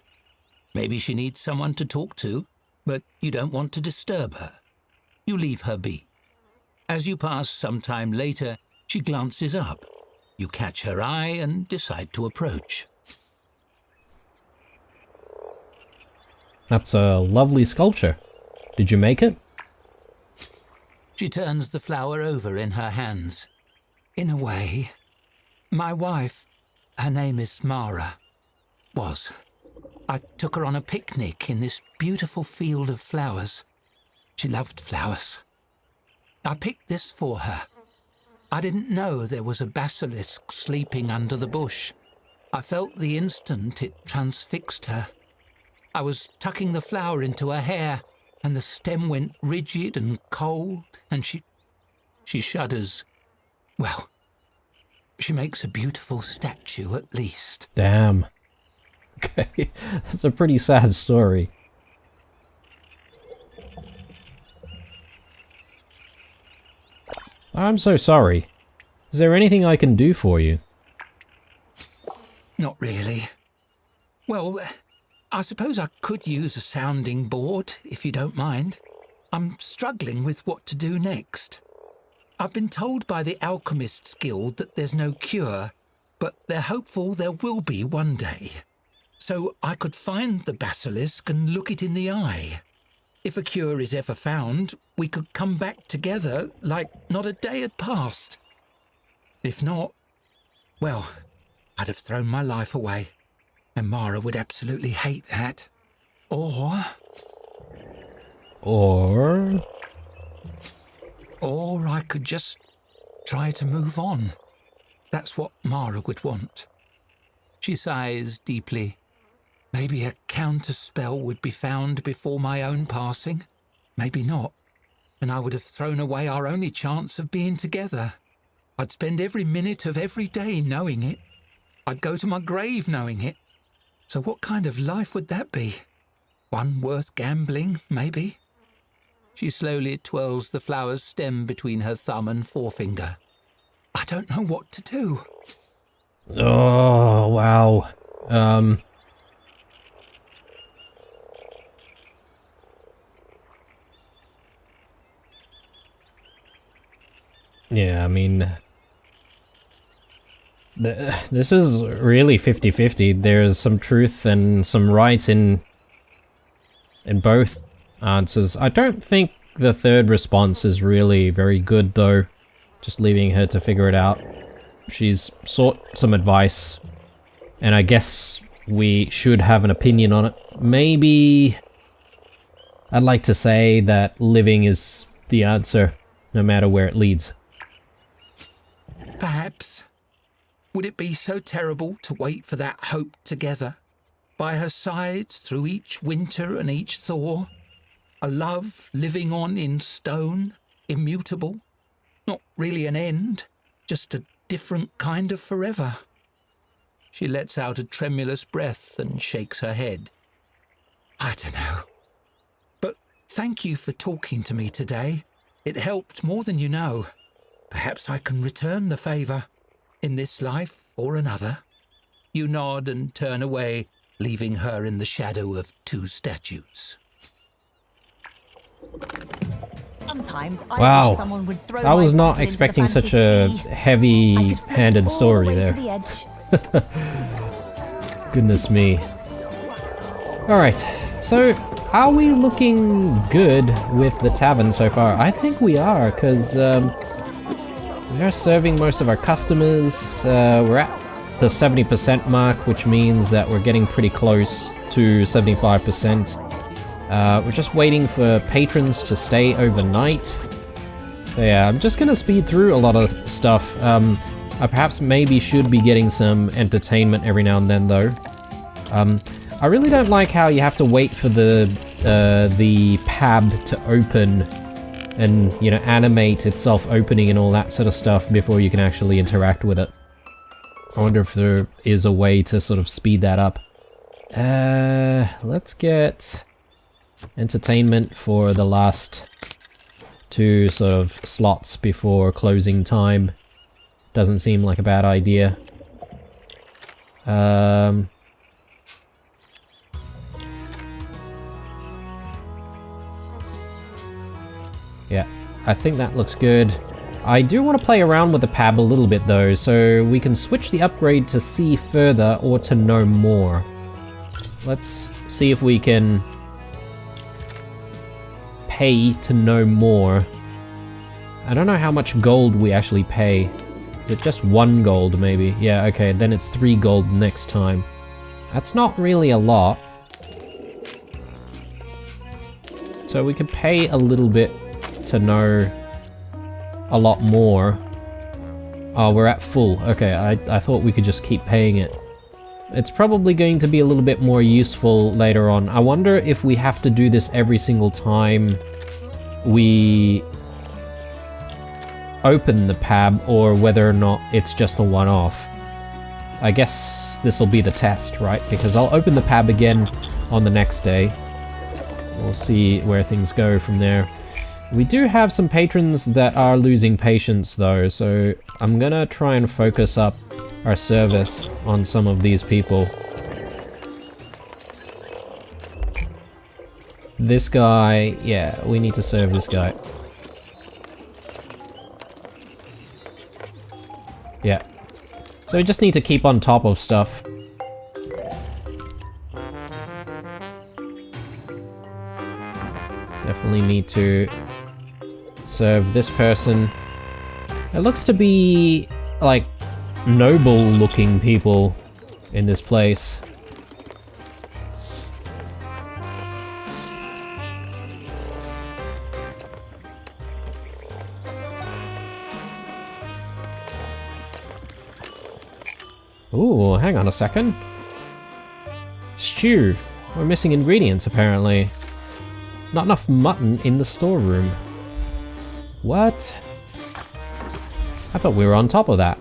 Speaker 2: Maybe she needs someone to talk to, but you don't want to disturb her. You leave her be. As you pass some time later, she glances up. You catch her eye and decide to approach.
Speaker 1: That's a lovely sculpture. Did you make it?
Speaker 2: She turns the flower over in her hands. In a way, my wife, her name is Mara, was. I took her on a picnic in this beautiful field of flowers. She loved flowers. I picked this for her. I didn't know there was a basilisk sleeping under the bush. I felt the instant it transfixed her. I was tucking the flower into her hair, and the stem went rigid and cold, and she shudders. Well, she makes a beautiful statue at least.
Speaker 1: Damn. Okay, that's a pretty sad story. I'm so sorry. Is there anything I can do for you?
Speaker 2: Not really. Well, I suppose I could use a sounding board, if you don't mind. I'm struggling with what to do next. I've been told by the Alchemists Guild that there's no cure, but they're hopeful there will be one day. So I could find the basilisk and look it in the eye. If a cure is ever found, we could come back together like not a day had passed. If not, well, I'd have thrown my life away. And Mara would absolutely hate that. Or I could just try to move on. That's what Mara would want. She sighs deeply. Maybe a counterspell would be found before my own passing. Maybe not. And I would have thrown away our only chance of being together. I'd spend every minute of every day knowing it. I'd go to my grave knowing it. So what kind of life would that be? One worth gambling, maybe? She slowly twirls the flower's stem between her thumb and forefinger. I don't know what to do.
Speaker 1: Oh, wow. Yeah, I mean... This is really 50-50. There's some truth and some right in in both answers. I don't think the third response is really very good, though. Just leaving her to figure it out. She's sought some advice, and I guess we should have an opinion on it. Maybe I'd like to say that living is the answer, no matter where it leads.
Speaker 2: Perhaps. Would it be so terrible to wait for that hope together? By her side through each winter and each thaw? A love living on in stone, immutable? Not really an end, just a different kind of forever. She lets out a tremulous breath and shakes her head. I don't know. But thank you for talking to me today. It helped more than you know. Perhaps I can return the favour, in this life or another. You nod and turn away, leaving her in the shadow of two statues.
Speaker 3: Sometimes I
Speaker 1: Wow.
Speaker 3: wish someone would throw
Speaker 1: I was
Speaker 3: my
Speaker 1: not
Speaker 3: bottle into
Speaker 1: expecting
Speaker 3: the
Speaker 1: such a
Speaker 3: fantasy. I
Speaker 1: heavy-handed
Speaker 3: could float all the
Speaker 1: story
Speaker 3: way to
Speaker 1: there.
Speaker 3: the edge.
Speaker 1: Goodness me. Alright, so are we looking good with the tavern so far? I think we are, because we are serving most of our customers. We're at the 70% mark, which means that we're getting pretty close to 75%. We're just waiting for patrons to stay overnight. So yeah, I'm just gonna speed through a lot of stuff. I perhaps maybe should be getting some entertainment every now and then, though. I really don't like how you have to wait for the pab to open and, you know, animate itself opening and all that sort of stuff before you can actually interact with it. I wonder if there is a way to sort of speed that up. Let's get entertainment for the last two sort of slots before closing time. Doesn't seem like a bad idea. Yeah, I think that looks good. I do want to play around with the pab a little bit though, so we can switch the upgrade to see further or to know more. Let's see if we can pay to know more. I don't know how much gold we actually pay. Is it just 1 gold maybe? Yeah, okay, then it's 3 gold next time. That's not really a lot. So we could pay a little bit to know a lot more. Oh, we're at full. Okay, I thought we could just keep paying it. It's probably going to be a little bit more useful later on. I wonder if we have to do this every single time we open the pab, or whether or not it's just a one-off. I guess this will be the test, right? Because I'll open the pab again on the next day. We'll see where things go from there. We do have some patrons that are losing patience though, so I'm gonna try and focus up our service on some of these people. This guy, yeah, we need to serve this guy. Yeah. So we just need to keep on top of stuff. Definitely need to serve this person. It looks to be like noble looking people in this place. Ooh, hang on a second. Stew. We're missing ingredients apparently. Not enough mutton in the storeroom. What? I thought we were on top of that.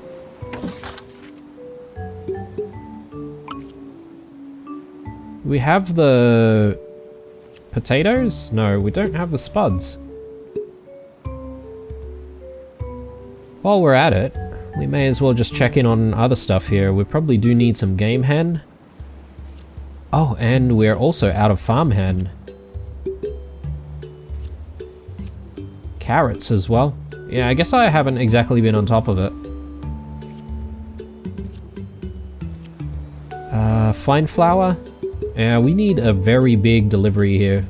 Speaker 1: We have the potatoes? No, we don't have the spuds. While we're at it, we may as well just check in on other stuff here. We probably do need some game hen. Oh, and we're also out of farm hen. Carrots as well. Yeah, I guess I haven't exactly been on top of it. Fine flour? Yeah, we need a very big delivery here.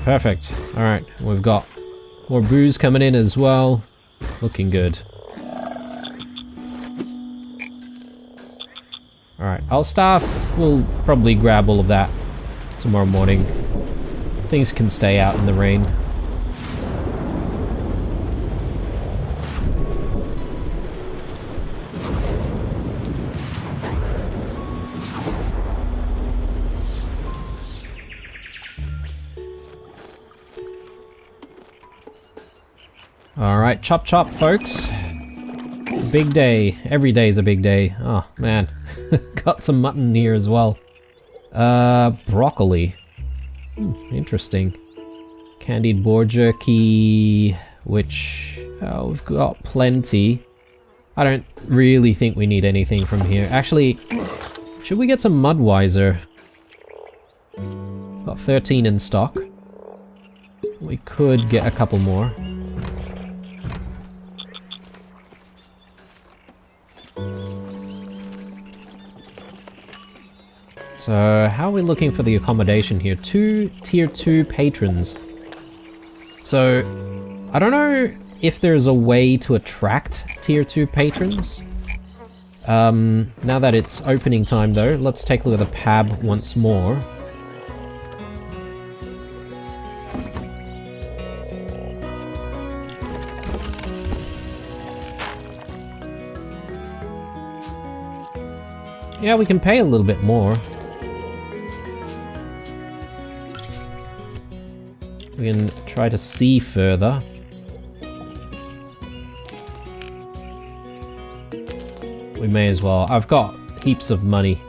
Speaker 1: Perfect. Alright, we've got more booze coming in as well. Looking good. Alright, our staff will probably grab all of that tomorrow morning. Things can stay out in the rain. Alright, chop chop folks. Big day. Every day is a big day. Oh man. Got some mutton here as well. Broccoli. Interesting. Candied boar jerky, which we've got plenty. I don't really think we need anything from here. Actually, should we get some Mudweiser? Got 13 in stock. We could get a couple more. So, how are we looking for the accommodation here? 2 tier 2 patrons. So, I don't know if there's a way to attract tier 2 patrons. Now that it's opening time though, let's take a look at the pab once more. Yeah, we can pay a little bit more. We can try to see further. We may as well. I've got heaps of money.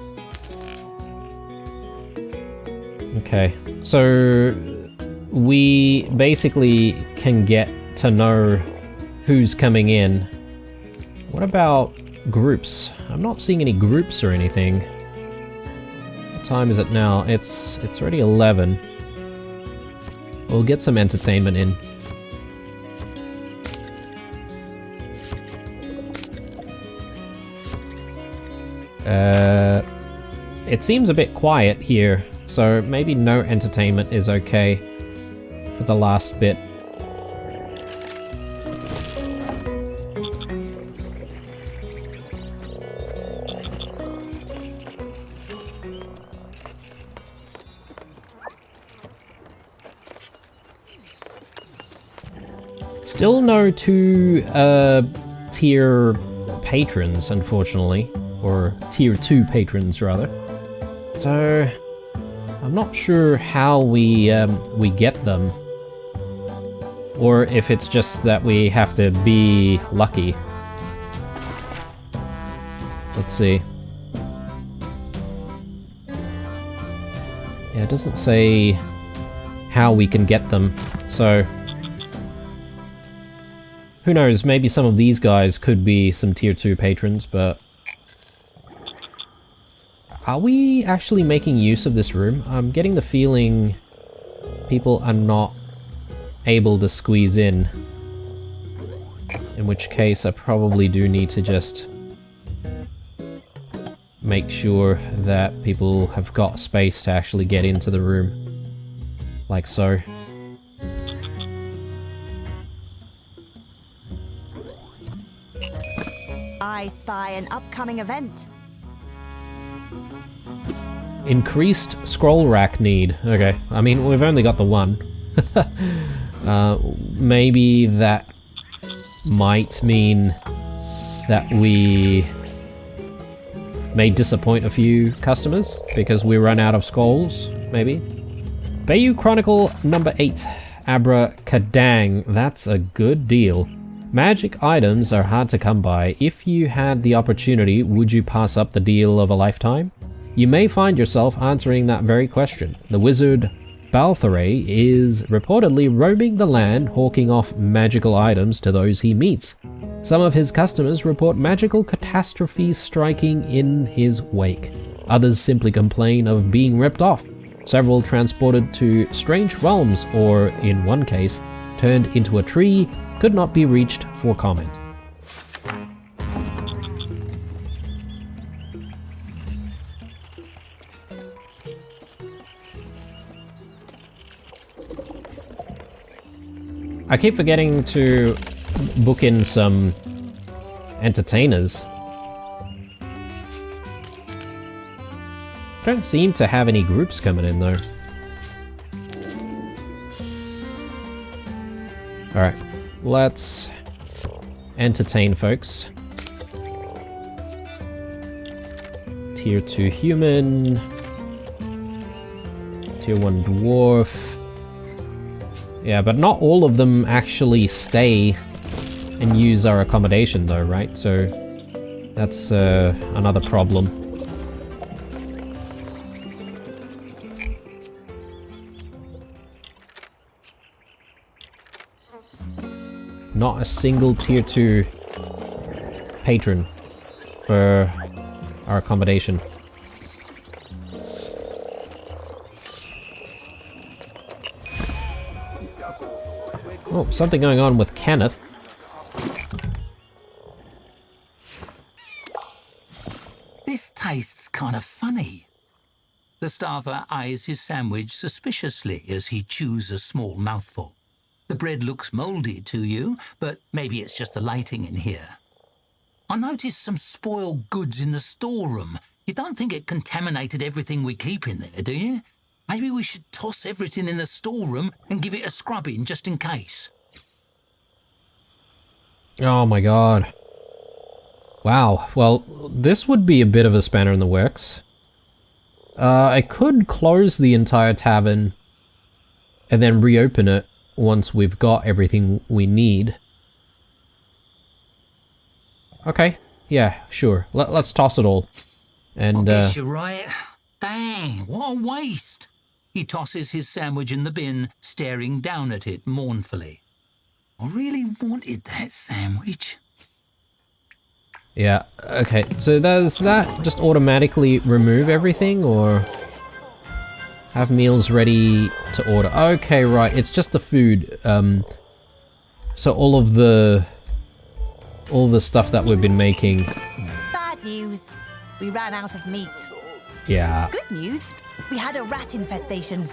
Speaker 1: Okay, so we basically can get to know who's coming in. What about groups? I'm not seeing any groups or anything. What time is it now? It's already 11. We'll get some entertainment in. It seems a bit quiet here, so maybe no entertainment is okay for the last bit. Still no 2 tier patrons, unfortunately. Or tier 2 patrons, rather. So, I'm not sure how we get them. Or if it's just that we have to be lucky. Let's see. Yeah, it doesn't say how we can get them, so... Who knows, maybe some of these guys could be some tier 2 patrons, but... Are we actually making use of this room? I'm getting the feeling people are not able to squeeze in. In which case I probably do need to just make sure that people have got space to actually get into the room. Like so.
Speaker 3: I spy an upcoming event.
Speaker 1: Increased scroll rack need. Okay, I mean, we've only got the one. Maybe that might mean that we may disappoint a few customers because we run out of scrolls, maybe. Bayou Chronicle number 8. Abracadang. That's a good deal. Magic items are hard to come by. If you had the opportunity, would you pass up the deal of a lifetime? You may find yourself answering that very question. The wizard Baltharay is reportedly roaming the land, hawking off magical items to those he meets. Some of his customers report magical catastrophes striking in his wake. Others simply complain of being ripped off. Several transported to strange realms, or in one case, turned into a tree, could not be reached for comment. I keep forgetting to book in some entertainers. Don't seem to have any groups coming in though. Alright, let's entertain folks. Tier 2 human. Tier 1 dwarf. Yeah, but not all of them actually stay and use our accommodation though, right? So that's another problem. Not a single tier 2 patron for our accommodation. Oh, something going on with Kenneth.
Speaker 2: This tastes kind of funny. The staffer eyes his sandwich suspiciously as he chews a small mouthful. The bread looks mouldy to you, but maybe it's just the lighting in here. I noticed some spoiled goods in the storeroom. You don't think it contaminated everything we keep in there, do you? Maybe we should toss everything in the storeroom and give it a scrubbing just in case.
Speaker 1: Oh my god. Wow, well, this would be a bit of a spanner in the works. I could close the entire tavern and then reopen it once we've got everything we need. Okay, yeah, sure. Let's toss it all. And,
Speaker 2: I guess you're right. Dang, what a waste. He tosses his sandwich in the bin, staring down at it mournfully. I really wanted that sandwich.
Speaker 1: yeah, okay, so does that just automatically remove everything, or have meals ready to order? Okay, right, it's just the food. So all the stuff that we've been making.
Speaker 3: Bad news. We ran out of meat.
Speaker 1: Yeah.
Speaker 3: Good news. We had a rat infestation.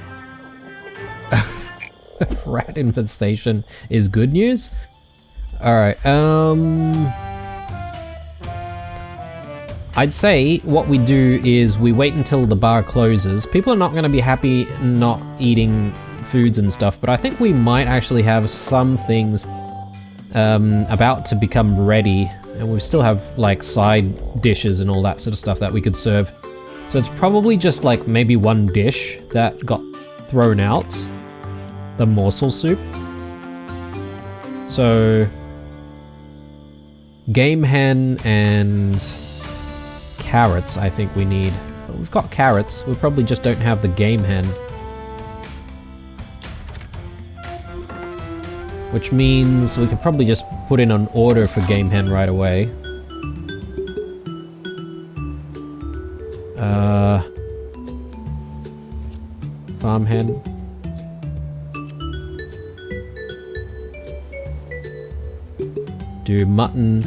Speaker 1: Rat infestation is good news? Alright, I'd say what we do is we wait until the bar closes. People are not going to be happy not eating foods and stuff, but I think we might actually have some things about to become ready, and we still have like side dishes and all that sort of stuff that we could serve. So it's probably just like maybe one dish that got thrown out, the morsel soup. So game hen and carrots I think we need. But we've got carrots, we probably just don't have the game hen. Which means we could probably just put in an order for game hen right away. Farm hen. Do mutton.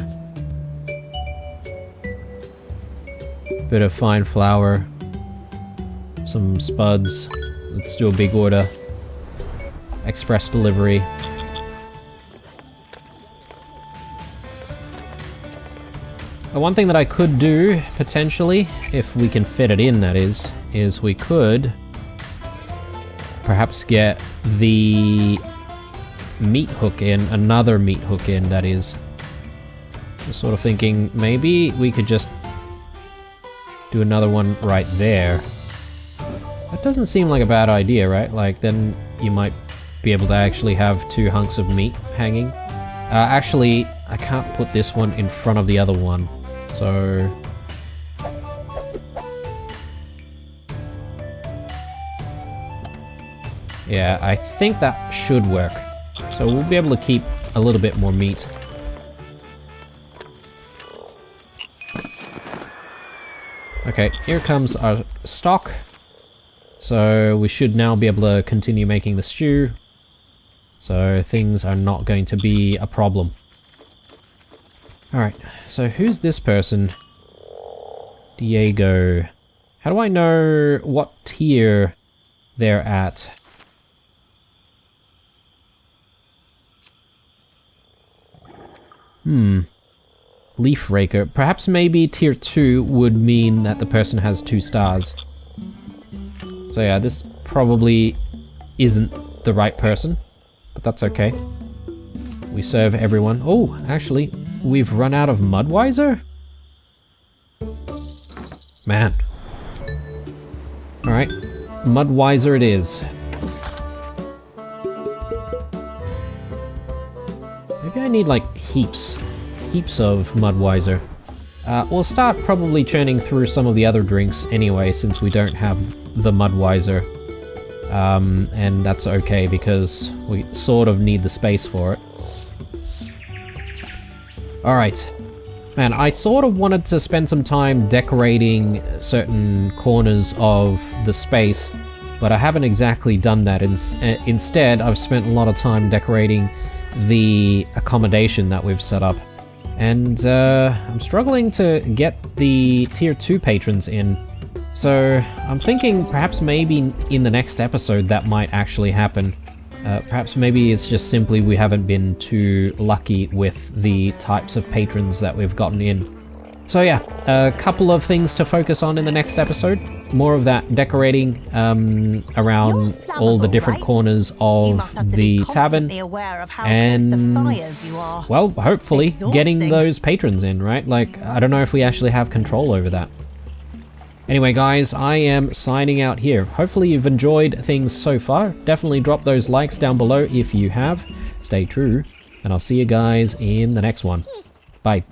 Speaker 1: Bit of fine flour. Some spuds. Let's do a big order. Express delivery. One thing that I could do, potentially, if we can fit it in, that is we could perhaps get the meat hook in, another meat hook in, that is. Just sort of thinking, maybe we could just do another one right there. That doesn't seem like a bad idea, right? Like, then you might be able to actually have two hunks of meat hanging. Actually, I can't put this one in front of the other one. So yeah, I think that should work. So we'll be able to keep a little bit more meat. Okay, here comes our stock. So we should now be able to continue making the stew. So things are not going to be a problem. Alright, so who's this person? Diego. How do I know what tier they're at? Leaf Raker. Perhaps maybe tier 2 would mean that the person has 2 stars. So yeah, this probably isn't the right person, but that's okay. We serve everyone. Oh, actually, we've run out of Mudweiser? Man. Alright, Mudweiser it is. Maybe I need like heaps of Mudweiser. We'll start probably churning through some of the other drinks anyway, since we don't have the Mudweiser. And that's okay because we sort of need the space for it. Alright. Man, I sort of wanted to spend some time decorating certain corners of the space, but I haven't exactly done that. Instead, I've spent a lot of time decorating the accommodation that we've set up. And I'm struggling to get the tier 2 patrons in. So I'm thinking perhaps maybe in the next episode that might actually happen. Perhaps maybe it's just simply we haven't been too lucky with the types of patrons that we've gotten in. So yeah, a couple of things to focus on in the next episode. More of that decorating around all the different corners of the tavern. And, well, hopefully getting those patrons in, right? Like, I don't know if we actually have control over that. Anyway, guys, I am signing out here. Hopefully you've enjoyed things so far. Definitely drop those likes down below if you have. Stay true, and I'll see you guys in the next one. Bye.